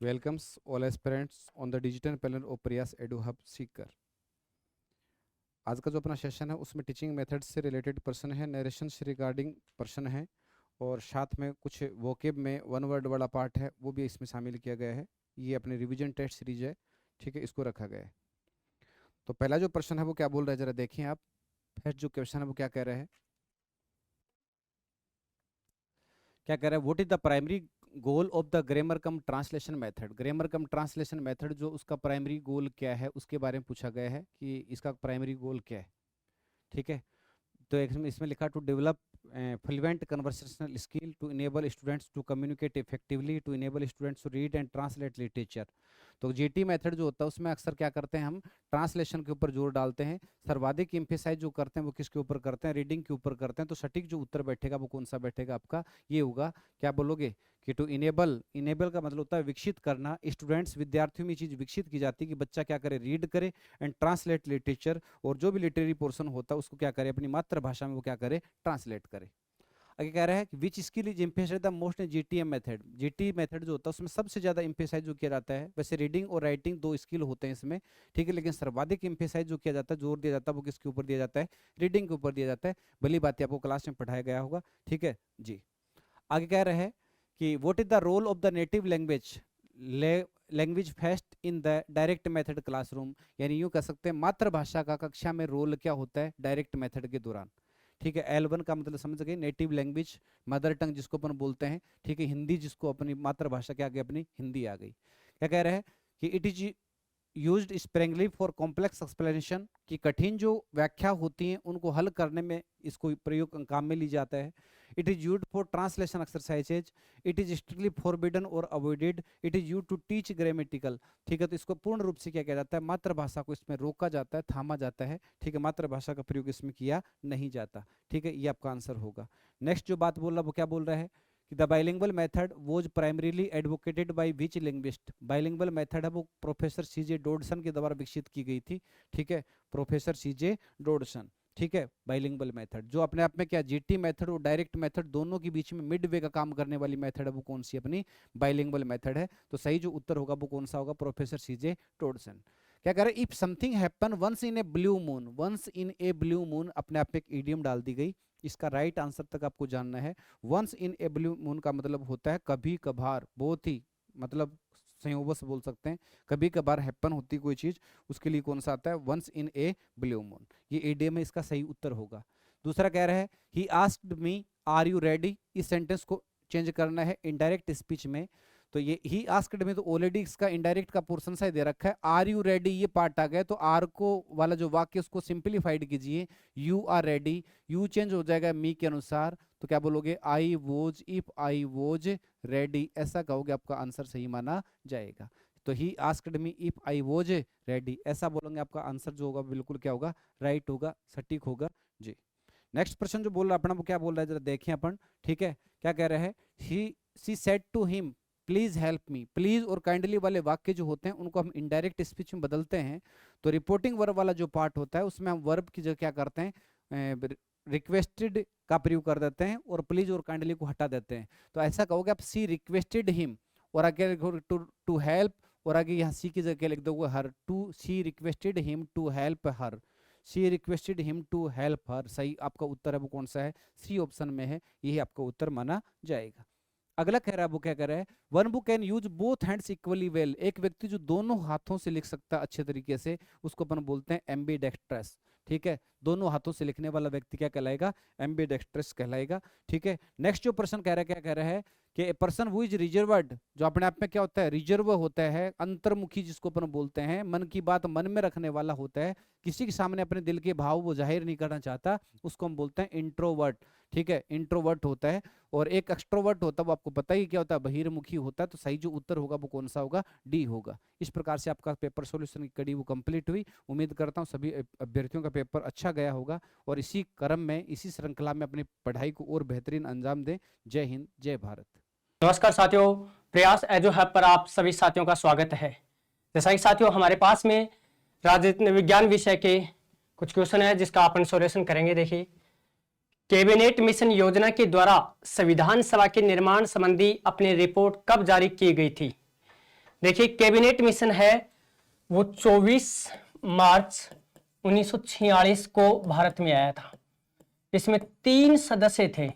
Welcomes all aspirants on the digital panel of Priyas Edu Hub Seeker. आज का जो अपना सेशन है उसमें टीचिंग मेथड से रिलेटेड प्रश्न है, नरेशन से रिगार्डिंग प्रश्न है, और साथ में कुछ वोकेब में वन वर्ड वाला पार्ट है वो भी इसमें शामिल किया गया है। ये अपने रिवीजन टेस्ट सीरीज है, ठीक है, इसको रखा गया है। तो पहला जो प्रश्न है वो क्या बोल रहा है, जरा देखिए आप। फर्स्ट जो क्वेश्चन है वो क्या कह रहा है, क्या कह रहा है, what is the primary goal of the grammar come translation method. Grammar come translation method जो उसका प्राइमरी गोल क्या है उसके बारे में पूछा गया है कि इसका प्राइमरी गोल क्या है, ठीक है। तो इसमें लिखा to develop fluent conversational skill, to enable students to communicate effectively, to enable students to read and translate literature. तो जीटी मेथड जो होता है उसमें अक्सर क्या करते हैं, हम ट्रांसलेशन के ऊपर जोर डालते हैं। सर्वाधिक एम्फेसाइज जो करते हैं वो किसके ऊपर करते हैं, रीडिंग के ऊपर करते हैं। तो सटीक जो उत्तर बैठेगा वो कौन सा बैठेगा आपका, ये होगा, क्या बोलोगे कि टू इनेबल। इनेबल का मतलब होता है विकसित करना, स्टूडेंट्स विद्यार्थियों में चीज विकसित की जाती है कि बच्चा क्या करे, रीड करे एंड ट्रांसलेट लिटरेचर, और जो भी लिटरेरी पोर्शन होता है उसको क्या करे, अपनी मातृभाषा में वो क्या करे, ट्रांसलेट करे। आगे कह रहा है which skill is emphasize the most in GTM method. GT method जो होता है उसमें सबसे ज्यादा एम्फेसाइज जो किया जाता है, वैसे रीडिंग और राइटिंग दो स्किल होते हैं इसमें, ठीक है, लेकिन सर्वाधिक एम्फेसाइज जो किया जाता है, जोर दिया जाता है, वो किसके ऊपर दिया जाता है, रीडिंग के ऊपर दिया जाता है। भली बात है, आपको क्लास में पढ़ाया गया होगा, ठीक है जी। आगे कह रहे हैं कि what is the role of the native language first in the direct method classroom. यानी यूं कह सकते हैं मातृभाषा का कक्षा में रोल क्या होता है डायरेक्ट मेथड के दौरान, ठीक है। L1 का मतलब समझ गए, नेटिव लैंग्वेज, मदर टंग जिसको अपन बोलते हैं, ठीक है, हिंदी जिसको अपनी मातृभाषा क्या आ गई, अपनी हिंदी आ गई। क्या कह रहे हैं कि it is used sparingly for complex explanation, कि कठिन जो व्याख्या होती हैं उनको हल करने में इसको प्रयोग काम में ली जाता है। It is used for translation exercises, it is strictly forbidden और avoided, it is used to teach grammatical, ठीक है। तो इसको पूर्ण रूप से क्या किया जाता है, मातृभाषा को इसमें रोका जाता है, थामा जाता है, ठीक है, मातृभाषा का प्रयोग इसमें किया नहीं जाता, ठीक है, ये आपका आंसर होगा। नेक्स्ट जो बात बोल रहा है वो क्या बोल रहा है कि the bilingual method was primarily advocated by which linguist. Bilingual method है वो प्रोफेसर सीजे डॉडसन के द्वारा विकसित की गई थी, ठीक है, प्रोफेसर सीजे डॉडसन, ठीक है। बाइलिंगुअल मेथड जो अपने आप में क्या, जीटी मेथड और डायरेक्ट मेथड दोनों के बीच में मिड वे का काम करने वाली मेथड है वो कौन सी, अपनी बाइलिंगुअल मेथड है। तो सही जो उत्तर होगा वो कौन सा होगा, प्रोफेसर सीजे डॉडसन। क्या कह रहे हैं, if something happen once in a blue moon, once in a blue moon अपने आप में एक इडियम डाल दी गई, इसका राइट आंसर तक आपको जानना है। Once in a blue moon का मतलब होता है कभी कभार, बहुत ही मतलब संयोगवश बोल सकते हैं, कभी कभार हैपन होती कोई चीज, उसके लिए कौन सा आता है, once in a blue moon, ये इडियम है, इसका सही उत्तर होगा। दूसरा कह रहा है he asked me are you ready, इस सेंटेंस को चेंज करना है इनडायरेक्ट स्पीच में। तो ये ही आस्क्ड में तो ऑलरेडी इसका इनडायरेक्ट का पोर्शन सा दे रखा है, आर यू रेडी ये पार्ट आ गया, तो आर को वाला जो वाक्य उसको सिंप्लीफाइड कीजिए, you are ready, you change हो जाएगा मी के अनुसार, तो क्या बोलोगे, I was, if I was ready, ऐसा कहोगे, आपका आंसर सही माना जाएगा। तो he asked me if I was ready, ऐसा बोलोगे, आपका आंसर जो होगा बिल्कुल क्या होगा, राइट होगा, सटीक होगा जी। नेक्स्ट प्रश्न जो बोल रहा है अपना वो क्या बोल रहा है, जरा देखें अपन, ठीक है। क्या कह रहा है, she said to him please help me. Please और काइंडली वाले वाक्य जो होते हैं उनको हम इनडायरेक्ट स्पीच में बदलते हैं, तो रिपोर्टिंग वर्ब वाला जो पार्ट होता है उसमें हम वर्ब की जगह क्या करते हैं, रिक्वेस्टेड का प्रयोग कर देते हैं और प्लीज और काइंडली को हटा देते हैं। तो ऐसा कहोगे आप, सी रिक्वेस्टेड हिम, और आगे टू हेल्प, और आगे यहाँ सी की जगह लिख दोगे her, to she requested him to help her, she requested him to help her, सही आपका उत्तर है वो कौन सा है, सी ऑप्शन में है, यही आपका उत्तर माना जाएगा। अगला कह रहा है वो क्या कह रहा है, one book can use both hands equally well, एक व्यक्ति जो दोनों हाथों से लिख सकता है अच्छे तरीके से उसको अपन बोलते हैं एम्बीडेक्स्ट्रस, ठीक है, दोनों हाथों से लिखने वाला व्यक्ति क्या कहलाएगा, एम्बीडेक्स्ट्रस कहलाएगा, ठीक है। नेक्स्ट जो प्रश्न कह रहा है, क्या कह रहा है कि ए पर्सन हु इज रिजर्वर्ड, जो अपने आप में क्या होता है, रिजर्व होता है, अंतर्मुखी जिसको अपन बोलते हैं, मन की बात मन में रखने वाला होता है, किसी के सामने अपने दिल के भाव वो जाहिर नहीं करना चाहता, उसको हम बोलते हैं इंट्रोवर्ट। ठीक है, इंट्रोवर्ट होता है। और एक एक्सट्रोवर्ट होता है, वो आपको पता ही क्या होता है, बहिर्मुखी होता है। तो सही जो उत्तर होगा वो कौन सा होगा, डी होगा। इस प्रकार से आपका पेपर सॉल्यूशन की कड़ी वो कंप्लीट हुई। उम्मीद करता हूँ सभी अभ्यर्थियों का पेपर अच्छा गया होगा और इसी क्रम में, इसी श्रृंखला में अपनी पढ़ाई को और बेहतरीन अंजाम दें। जय हिंद, जय भारत।
नमस्कार साथियों, प्रयास एजो हब पर आप सभी साथियों का स्वागत है। जैसा कि साथियों हमारे पास में राजनीति विज्ञान विषय के कुछ क्वेश्चन है जिसका अपन सॉल्यूशन करेंगे। देखिए, कैबिनेट मिशन योजना के द्वारा संविधान सभा के निर्माण संबंधी अपनी रिपोर्ट कब जारी की गई थी। देखिए, कैबिनेट मिशन है वो 24 मार्च 1946 को भारत में आया था। इसमें 3 सदस्य थे।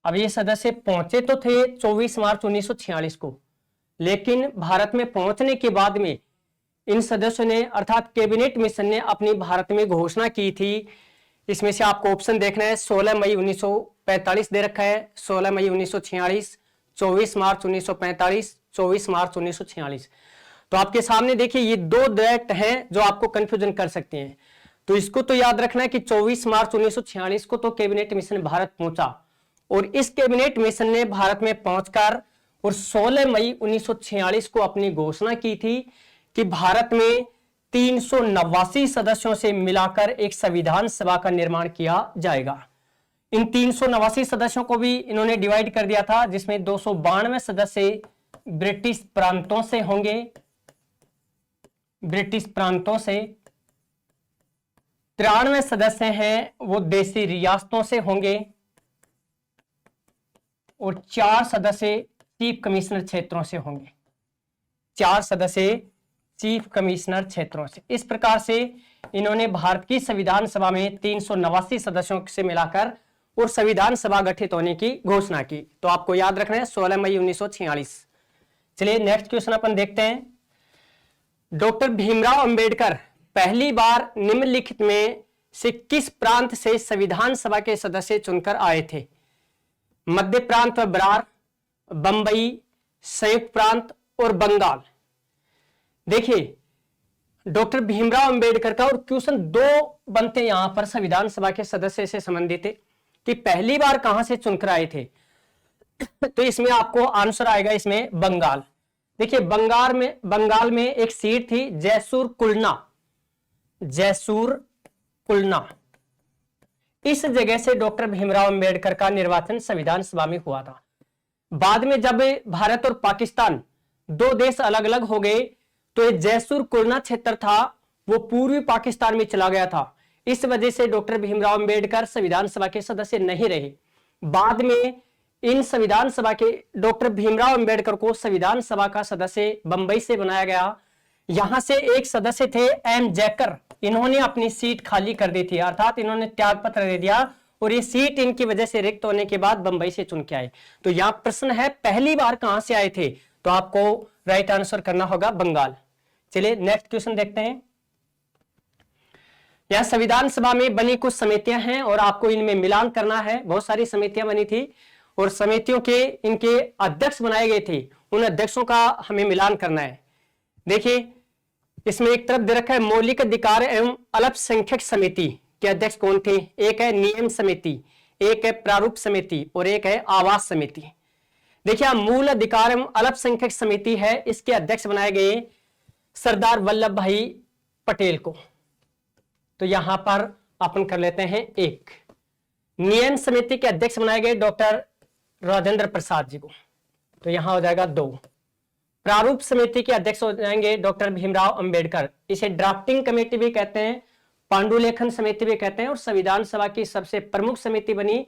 अब ये सदस्य पहुंचे तो थे 24 मार्च 1946 को, लेकिन भारत में पहुंचने के बाद में इन सदस्यों ने अर्थात कैबिनेट मिशन ने अपनी भारत में घोषणा की थी। इसमें से आपको ऑप्शन देखना है, 16 मई 1945 दे रखा है, 16 मई 1946, 24 मार्च 1945, 24 मार्च 1946। तो आपके सामने देखिए ये 2 डेट हैं जो आपको कंफ्यूजन कर सकते हैं। तो इसको तो याद रखना है कि 24 मार्च 1946 को तो कैबिनेट मिशन भारत पहुंचा और इस कैबिनेट मिशन ने भारत में पहुंचकर और 16 मई 1946 को अपनी घोषणा की थी कि भारत में 389 सदस्यों से मिलाकर एक संविधान सभा का निर्माण किया जाएगा। इन 389 सदस्यों को भी इन्होंने डिवाइड कर दिया था, जिसमें 292 सदस्य ब्रिटिश प्रांतों से होंगे, ब्रिटिश प्रांतों से 93 सदस्य हैं वो देशी रियासतों से होंगे और 4 सदस्य चीफ कमिश्नर क्षेत्रों से होंगे, 4 सदस्य चीफ कमिश्नर क्षेत्रों से। इस प्रकार से इन्होंने भारत की संविधान सभा में 389 सदस्यों से मिलाकर और संविधान सभा गठित होने की घोषणा की। तो आपको याद रखना है 16 मई 1946। चलिए नेक्स्ट क्वेश्चन अपन देखते हैं। डॉक्टर भीमराव अंबेडकर पहली बार निम्नलिखित में से किस प्रांत से संविधान सभा के सदस्य चुनकर आए थे। मध्य प्रांत व बरार, बंबई, संयुक्त प्रांत और बंगाल। देखिए, डॉक्टर भीमराव अंबेडकर का और क्वेश्चन 2 बनते यहां पर संविधान सभा के सदस्य से संबंधित थे कि पहली बार कहां से चुनकर आए थे। तो इसमें आपको आंसर आएगा इसमें बंगाल। देखिए, बंगाल में एक सीट थी जैसूर कुलना, जैसूर कुलना। इस जगह से डॉक्टर भीमराव अंबेडकर का निर्वाचन संविधान सभा में हुआ था। बाद में जब भारत और पाकिस्तान 2 देश अलग अलग हो गए तो ये जैसूर कुलना क्षेत्र था वो पूर्वी पाकिस्तान में चला गया था। इस वजह से डॉक्टर भीमराव अंबेडकर संविधान सभा के सदस्य नहीं रहे। बाद में इन संविधान सभा के डॉक्टर भीमराव अंबेडकर को संविधान सभा का सदस्य बंबई से बनाया गया। यहां से एक सदस्य थे एम जैकर, इन्होंने अपनी सीट खाली कर दी थी, अर्थात इन्होंने त्यागपत्र दे दिया और ये सीट इनकी वजह से रिक्त होने के बाद बंबई से चुन के आए। तो यहां प्रश्न है पहली बार कहां से आए थे, तो आपको राइट आंसर करना होगा बंगाल। चलिए नेक्स्ट क्वेश्चन देखते हैं। यह संविधान सभा में बनी कुछ समितियां हैं और आपको इनमें मिलान करना है। बहुत सारी समितियां बनी थी और समितियों के इनके अध्यक्ष बनाए गए थे, उन अध्यक्षों का हमें मिलान करना है। देखिए, इसमें एक तरफ दे रखा है मौलिक अधिकार एवं अल्पसंख्यक समिति के अध्यक्ष कौन थे। एक है नियम समिति, एक है प्रारूप समिति और एक है आवास समिति। देखिए, मूल अधिकार एवं अल्पसंख्यक समिति है, इसके अध्यक्ष बनाए गए सरदार वल्लभ भाई पटेल को। तो यहां पर अपन कर लेते हैं 1। नियम समिति के अध्यक्ष बनाए गए डॉक्टर राजेंद्र प्रसाद जी को, तो यहां हो जाएगा 2। प्रारूप समिति के अध्यक्ष हो जाएंगे डॉक्टर भीमराव अंबेडकर, इसे ड्राफ्टिंग कमेटी भी कहते हैं, पांडुलेखन समिति भी कहते हैं और संविधान सभा की सबसे प्रमुख समिति बनी।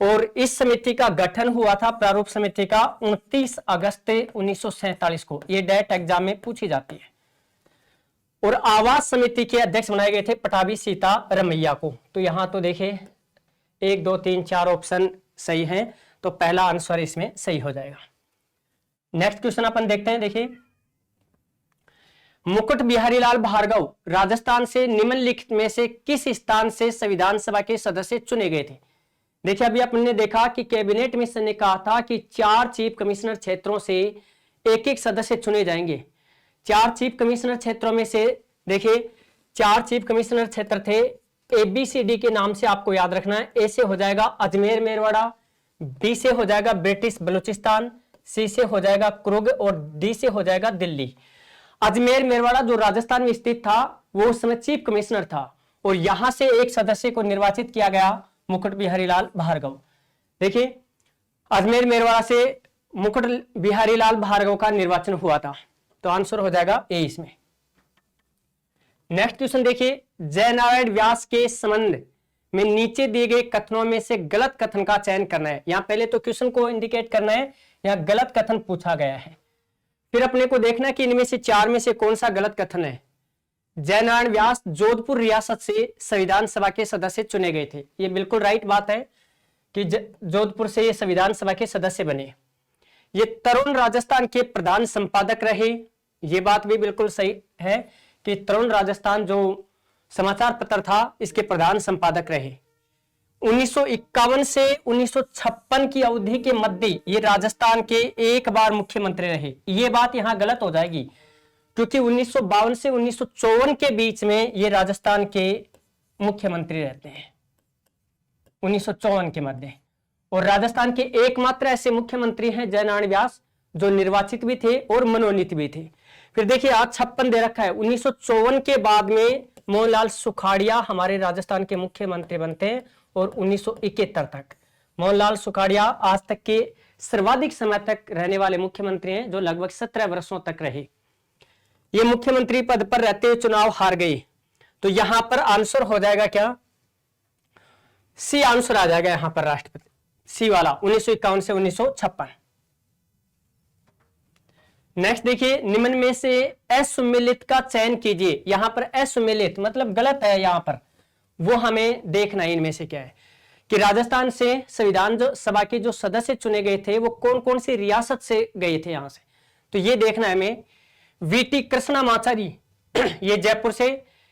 और इस समिति का गठन हुआ था, प्रारूप समिति का 29 अगस्त 1947 को। ये डेट एग्जाम में पूछी जाती है। और आवास समिति के अध्यक्ष बनाए गए थे पटाभी सीता रमैया को। तो यहां तो देखिए 1 2 3 4 ऑप्शन सही हैं, तो पहला आंसर इसमें सही हो जाएगा। नेक्स्ट क्वेश्चन अपन देखते हैं। देखिए, मुकुट बिहारी लाल भार्गव राजस्थान से निम्नलिखित में से किस स्थान से संविधान सभा के सदस्य चुने गए थे। देखिए अभी अपने देखा कि कैबिनेट मिशन ने कहा था कि 4 चीफ कमिश्नर क्षेत्रों से एक एक सदस्य चुने जाएंगे। 4 चीफ कमिश्नर क्षेत्रों में से देखिए 4 चीफ कमिश्नर क्षेत्र थे, ABCD के नाम से आपको याद रखना है। ए से हो जाएगा अजमेर मेरवाड़ा, बी से हो जाएगा ब्रिटिश बलूचिस्तान, सी से हो जाएगा कुर्ग और डी से हो जाएगा दिल्ली। अजमेर मेरवाड़ा जो राजस्थान में स्थित था वो उस समय चीफ कमिश्नर था और यहां से एक सदस्य को निर्वाचित किया गया, मुकुट बिहारी लाल भार्गव। देखिए अजमेर मेरवाड़ा से मुकुट बिहारी लाल भार्गव का निर्वाचन हुआ था, तो आंसर हो जाएगा ए इसमें। नेक्स्ट क्वेश्चन देखिए, जयनारायण व्यास के संबंध में नीचे दिए गए कथनों में से गलत कथन का चयन करना है। यहां पहले तो क्वेश्चन को इंडिकेट करना है, यहां गलत कथन पूछा गया है, फिर अपने को देखना है कि इनमें से 4 में से कौन सा गलत कथन है। जयनारायण व्यास जोधपुर रियासत से संविधान सभा के सदस्य चुने गए थे, ये बिल्कुल राइट बात है कि जोधपुर से ये संविधान सभा के सदस्य बने। ये तरुण राजस्थान के प्रधान संपादक रहे, ये बात भी बिल्कुल सही है कि तरुण राजस्थान जो समाचार पत्र था इसके प्रधान संपादक रहे। 1951 से 1956 की अवधि के मध्य ये राजस्थान के एक बार मुख्यमंत्री रहे। ये बात यहां गलत हो जाएगी क्योंकि 1952 से 1954 के बीच में ये राजस्थान के मुख्यमंत्री रहते हैं, 1954 के मध्य। और राजस्थान के एकमात्र ऐसे मुख्यमंत्री हैं जयनारायण व्यास जो निर्वाचित भी थे और मनोनीत भी थे। फिर देखिए आज 56 दे रखा है, 1954 के बाद में मोहनलाल सुखाड़िया हमारे राजस्थान के मुख्यमंत्री बनते हैं और 1971 तक मोहनलाल सुखाड़िया आज तक के सर्वाधिक समय तक रहने वाले मुख्यमंत्री हैं जो लगभग 17 वर्षों तक रहे। ये मुख्यमंत्री पद पर रहते हुए चुनाव हार गए, तो यहां पर आंसर हो जाएगा क्या, सी आंसर आ जाएगा यहां पर, राष्ट्रपति सी वाला 1951 से 1956। नेक्स्ट देखिए, निम्न में से असुमेलित का चयन कीजिए। यहां पर असुमेलित मतलब गलत है, यहां पर वो हमें देखना है इनमें से क्या है कि राजस्थान से संविधान जो सभा के जो सदस्य चुने गए थे वो कौन कौन सी रियासत से गए थे यहां से, तो ये देखना है हमें। VT कृष्णमाचारी ये जयपुर से,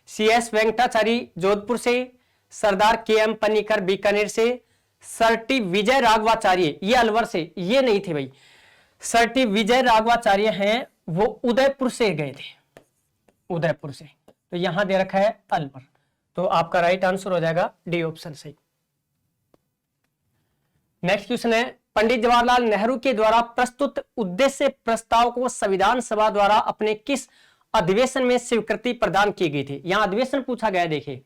CS वेंकटाचारी जोधपुर से, सरदार KM पन्नीकर बीकानेर से, सर टी विजय राघवाचार्य ये अलवर से, ये नहीं थे भाई, सर टी विजय राघवाचार्य हैं वो उदयपुर से गए थे, उदयपुर से, तो यहां दे रखा है अलवर, तो आपका राइट आंसर हो जाएगा डी ऑप्शन सही। नेक्स्ट क्वेश्चन है, पंडित जवाहरलाल नेहरू के द्वारा प्रस्तुत उद्देश्य प्रस्ताव को संविधान सभा द्वारा अपने किस अधिवेशन में स्वीकृति प्रदान की गई थी। यहां अधिवेशन पूछा गया, देखिए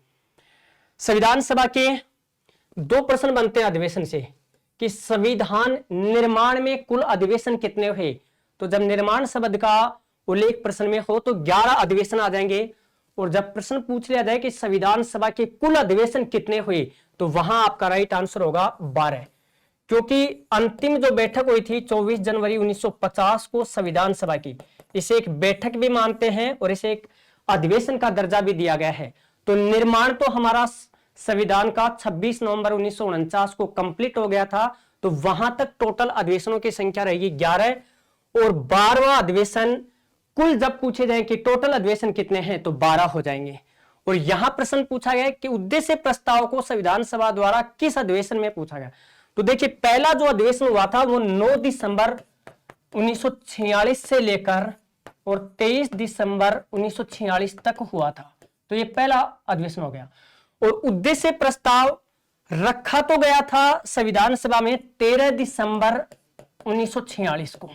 संविधान सभा के 2 प्रश्न बनते हैं अधिवेशन से कि संविधान निर्माण में कुल अधिवेशन कितने हुए, तो जब निर्माण शब्द का उल्लेख प्रश्न में हो तो 11 अधिवेशन आ जाएंगे, और जब प्रश्न पूछ लिया जाए कि संविधान सभा के कुल अधिवेशन कितने हुए तो वहां आपका राइट आंसर होगा 12, क्योंकि अंतिम जो बैठक हुई थी 24 जनवरी 1950 को संविधान सभा की, इसे एक बैठक भी मानते हैं और इसे एक अधिवेशन का दर्जा भी दिया गया है। तो निर्माण तो हमारा संविधान का 26 नवंबर 1949 को कंप्लीट हो गया था, तो वहां तक टोटल अधिवेशनों की संख्या रहेगी 11, और 12वां अधिवेशन कुल जब पूछे जाए कि टोटल अधिवेशन कितने हैं तो 12 हो जाएंगे। और यहां प्रश्न पूछा गया कि उद्देश्य प्रस्ताव को संविधान सभा द्वारा किस अधिवेशन में पूछा गया, तो देखिए पहला जो अधिवेशन हुआ था वो 9 दिसंबर 1946 से लेकर और 23 दिसंबर 1946 तक हुआ था, तो ये पहला अधिवेशन हो गया। और उद्देश्य प्रस्ताव रखा तो गया था संविधान सभा में 13 दिसंबर 1946 को।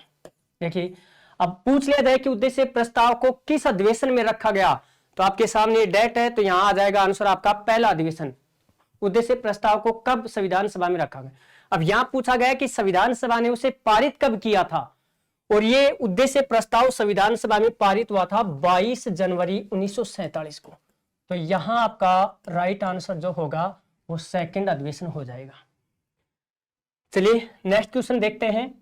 देखिए अब पूछ लिया जाए कि उद्देश्य प्रस्ताव को किस अधिवेशन में रखा गया, तो आपके सामने डेट है, तो यहां आ जाएगा आंसर आपका पहला अधिवेशन। उद्देश्य प्रस्ताव को कब संविधान सभा में रखा गया, अब यहां पूछा गया कि संविधान सभा ने उसे पारित कब किया था, और ये उद्देश्य प्रस्ताव संविधान सभा में पारित हुआ था 22 जनवरी 1947 को, तो यहां आपका राइट आंसर जो होगा वो सेकंड अधिवेशन हो जाएगा। चलिए नेक्स्ट क्वेश्चन देखते हैं।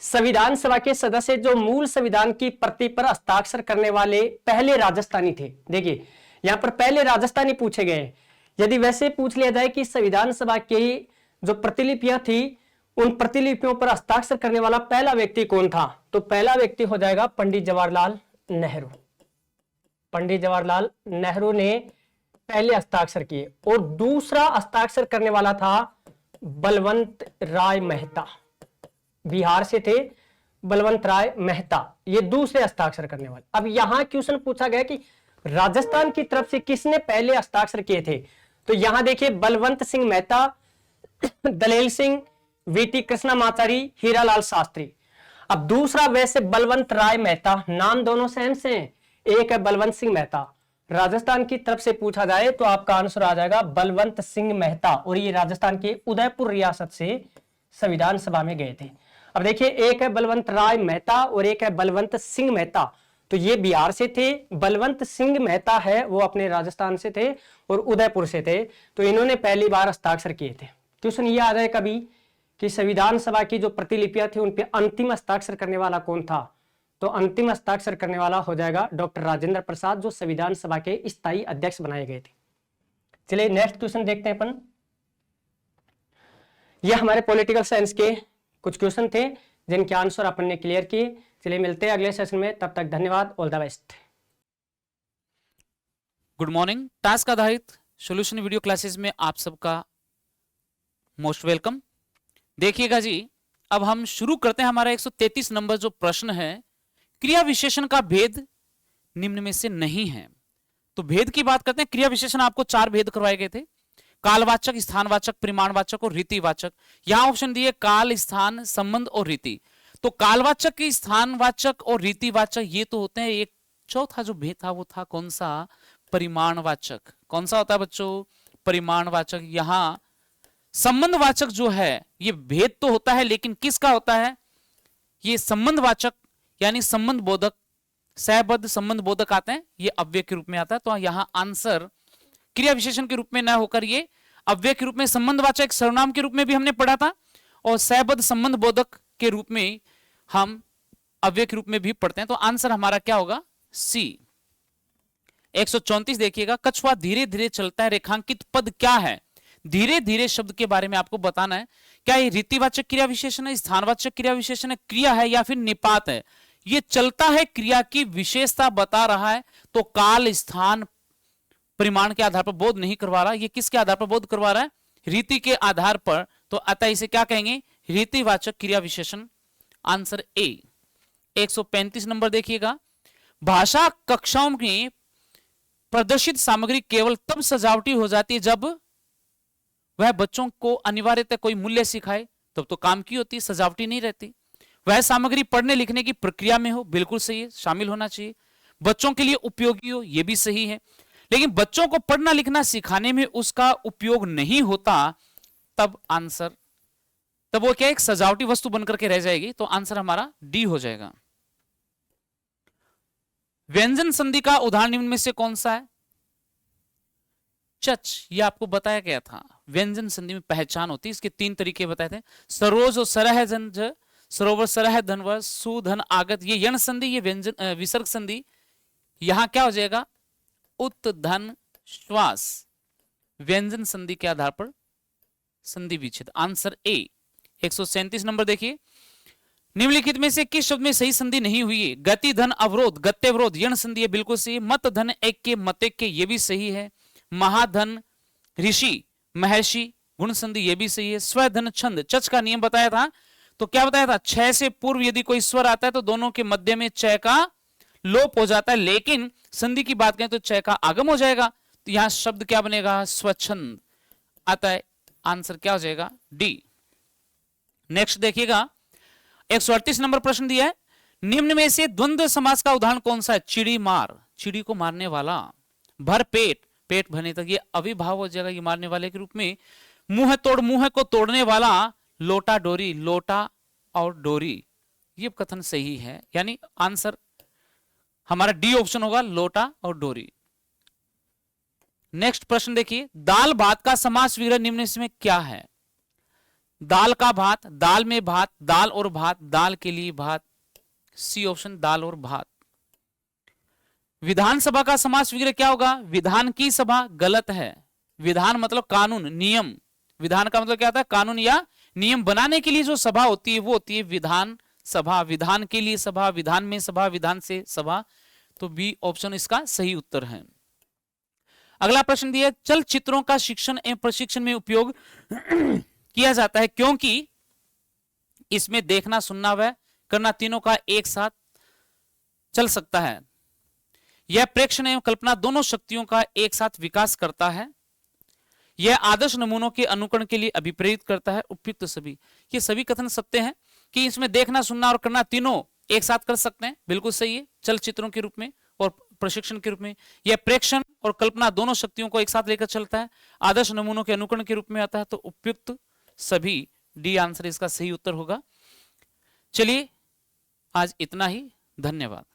संविधान सभा के सदस्य जो मूल संविधान की प्रति पर हस्ताक्षर करने वाले पहले राजस्थानी थे, देखिए यहां पर पहले राजस्थानी पूछे गए। यदि वैसे पूछ लिया जाए कि संविधान सभा की जो प्रतिलिपियां थी उन प्रतिलिपियों पर हस्ताक्षर करने वाला पहला व्यक्ति कौन था, तो पहला व्यक्ति हो जाएगा पंडित जवाहरलाल नेहरू। पंडित जवाहरलाल नेहरू ने पहले हस्ताक्षर किए और दूसरा हस्ताक्षर करने वाला था बलवंत राय मेहता, बिहार से थे बलवंत राय मेहता, ये दूसरे हस्ताक्षर करने वाले। अब यहां क्वेश्चन पूछा गया कि राजस्थान की तरफ से किसने पहले हस्ताक्षर किए थे, तो यहां देखिए बलवंत सिंह मेहता, दलेल सिंह, वीटी कृष्णमाचारी, हीरालाल शास्त्री। अब दूसरा वैसे बलवंत राय मेहता, नाम दोनों सेम से हैं, एक है बलवंत सिंह मेहता। राजस्थान की तरफ से पूछा जाए तो आपका आंसर आ जाएगा बलवंत सिंह मेहता, और ये राजस्थान के उदयपुर रियासत से संविधान सभा में गए थे। अब देखिए एक है बलवंत राय मेहता और एक है बलवंत सिंह मेहता, तो ये बिहार से थे। बलवंत सिंह मेहता है वो अपने राजस्थान से थे और उदयपुर से थे, तो इन्होंने पहली बार हस्ताक्षर किए थे। क्वेश्चन ये आ जाए कभी कि संविधान सभा की जो प्रतिलिपियां थी उन पे अंतिम हस्ताक्षर करने वाला कौन था, तो अंतिम हस्ताक्षर करने वाला हो जाएगा डॉक्टर राजेंद्र प्रसाद, जो संविधान सभा के स्थायी अध्यक्ष बनाए गए थे। चलिए नेक्स्ट क्वेश्चन देखते हैं अपन। ये हमारे पॉलिटिकल साइंस के कुछ क्वेश्चन थे जिनके आंसर अपन ने क्लियर किए। चलिए मिलते हैं अगले सेशन में, तब तक धन्यवाद, all the best.
Good morning. Task आधारित सॉल्यूशन वीडियो क्लासेस में आप सबका मोस्ट वेलकम। देखिएगा जी, अब हम शुरू करते हैं। हमारा 133 नंबर जो प्रश्न है, क्रिया विशेषण का भेद निम्न में से नहीं है। तो भेद की बात करते हैं। क्रिया विशेषण आपको 4 भेद करवाए गए थे, कालवाचक, स्थानवाचक, परिमाणवाचक और रीतिवाचक। यहां ऑप्शन दिए काल, स्थान, संबंध और रीति। तो कालवाचक, स्थानवाचक और रीतिवाचक ये तो होते हैं। एक चौथा जो भेद था वो था कौन सा, परिमाणवाचक। कौन सा होता है बच्चों, परिमाणवाचक। यहां संबंधवाचक जो है ये भेद तो होता है, लेकिन किसका होता है, ये संबंधवाचक यानी संबंध बोधक, सहबद्ध संबंध बोधक आते हैं, ये अव्यय के रूप में आता है। तो यहां आंसर क्रिया विशेषण के रूप में न होकर ये अव्यय के रूप में, संबंधवाचक सर्वनाम के रूप में भी हमने पढ़ा था, और सहबद्ध संबंध बोधक के रूप में हम अव्यय के रूप में भी पढ़ते हैं। तो आंसर हमारा क्या होगा, सी। 134 देखिएगा, कछुआ धीरे धीरे चलता है, रेखांकित पद क्या है। धीरे धीरे शब्द के बारे में आपको बताना है। क्या ये रीतिवाचक क्रिया विशेषण है, स्थानवाचक क्रिया विशेषण है, क्रिया है या फिर निपात है। ये चलता है क्रिया की विशेषता बता रहा है, तो काल, स्थान, परिमाण के आधार पर बोध नहीं करवा रहा। ये किसके आधार पर बोध करवा रहा है, रीति के आधार पर। तो अतः इसे क्या कहेंगे, रीतिवाचक क्रिया विशेषण। Answer A. 135 नंबर देखिएगा, भाषा कक्षाओं में प्रदर्शित सामग्री केवल तब सजावटी हो जाती है जब वह बच्चों को अनिवार्यतः कोई मूल्य सिखाए, तब तो काम की होती है, सजावटी नहीं रहती। वह सामग्री पढ़ने लिखने की प्रक्रिया में हो, बिल्कुल सही है, शामिल होना चाहिए। बच्चों के लिए उपयोगी हो, यह भी सही है। लेकिन बच्चों को पढ़ना लिखना सिखाने में उसका उपयोग नहीं होता, तब आंसर, तब वो क्या एक सजावटी वस्तु बनकर के रह जाएगी। तो आंसर हमारा डी हो जाएगा। व्यंजन संधि का उदाहरण निम्न में से कौन सा है, चच, ये आपको बताया गया था। व्यंजन संधि में पहचान होती है, इसके 3 तरीके बताए थे, सरोज और सरह जंज, सरोवर सरह धनवर, सुधन आगत। ये यण संधि, ये व्यंजन विसर्ग संधि। यहां क्या हो जाएगा, उत धन श्वास, व्यंजन संधि के आधार पर संधि विच्छेद। Answer A. 137 नंबर देखिए, निम्नलिखित में से किस शब्द में सही संधि नहीं हुई है। गति धन अवरोध, गत्यवरोध यण संधि है, बिल्कुल सही। मत धन एक के, मतेक के, ये भी सही है। महाधन ऋषि, महर्षि, गुण संधि, ये भी सही है। स्वधन छंद, चच का नियम बताया था। तो क्या बताया था, 6 से पूर्व यदि कोई स्वर आता है तो दोनों के मध्य में च का लोप हो जाता है, लेकिन संधि की बात करें तो च का आगम हो जाएगा। तो यहां शब्द क्या बनेगा, स्वच्छंद। अतः आंसर क्या हो जाएगा, डी। नेक्स्ट देखिएगा, 138 नंबर प्रश्न दिया है, निम्न में से द्वंद्व समास का उदाहरण कौन सा है। चिड़ी मार, चिड़ी को मारने वाला। भर पेट, पेट भरने तक, ये अविभाव हो जाएगा ये मारने वाले के रूप में। मुंह तोड़, मुंह को तोड़ने वाला। लोटा डोरी, लोटा और डोरी, ये कथन सही है, यानी आंसर हमारा डी ऑप्शन होगा, लोटा और डोरी। नेक्स्ट प्रश्न देखिए, दाल भात का समास विग्रह निम्न में क्या है। दाल का भात, दाल में भात, दाल और भात, दाल के लिए भात, सी ऑप्शन, दाल और भात। विधानसभा का समास विग्रह क्या होगा, विधान की सभा, गलत है। विधान मतलब कानून, नियम। विधान का मतलब क्या होता है, कानून या नियम बनाने के लिए जो सभा होती है वो होती है विधान सभा। विधान के लिए सभा, विधान में सभा, विधान से सभा। तो बी ऑप्शन इसका सही उत्तर है। अगला प्रश्न दिया है, चलचित्रों का शिक्षण एवं प्रशिक्षण में उपयोग किया जाता है क्योंकि इसमें देखना, सुनना व करना तीनों का एक साथ चल सकता है। यह प्रेक्षण एवं कल्पना दोनों शक्तियों का एक साथ विकास करता है। यह आदर्श नमूनों के अनुकरण के लिए अभिप्रेरित करता है। उपयुक्त सभी, ये सभी कथन सत्य हैं कि इसमें देखना, सुनना और करना तीनों एक साथ कर सकते हैं, बिल्कुल सही है, चलचित्रों के रूप में और प्रशिक्षण के रूप में। यह प्रेक्षण और कल्पना दोनों शक्तियों को एक साथ लेकर चलता है, आदर्श नमूनों के अनुकरण के रूप में आता है। तो उपयुक्त सभी, डी आंसर इसका सही उत्तर होगा। चलिए आज इतना ही, धन्यवाद।